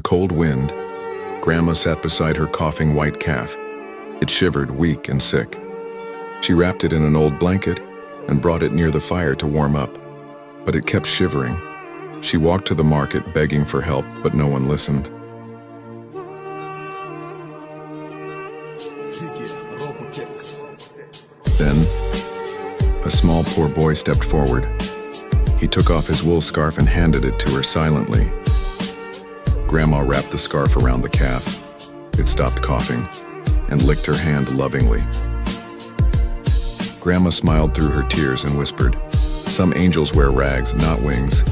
cold wind, Grandma sat beside her coughing white calf. It shivered, weak and sick. She wrapped it in an old blanket and brought it near the fire to warm up, but it kept shivering. She walked to the market begging for help, but no one listened. Then, a small poor boy stepped forward. He took off his wool scarf and handed it to her silently. Grandma wrapped the scarf around the calf. It stopped coughing and licked her hand lovingly. Grandma smiled through her tears and whispered, "Some angels wear rags, not wings."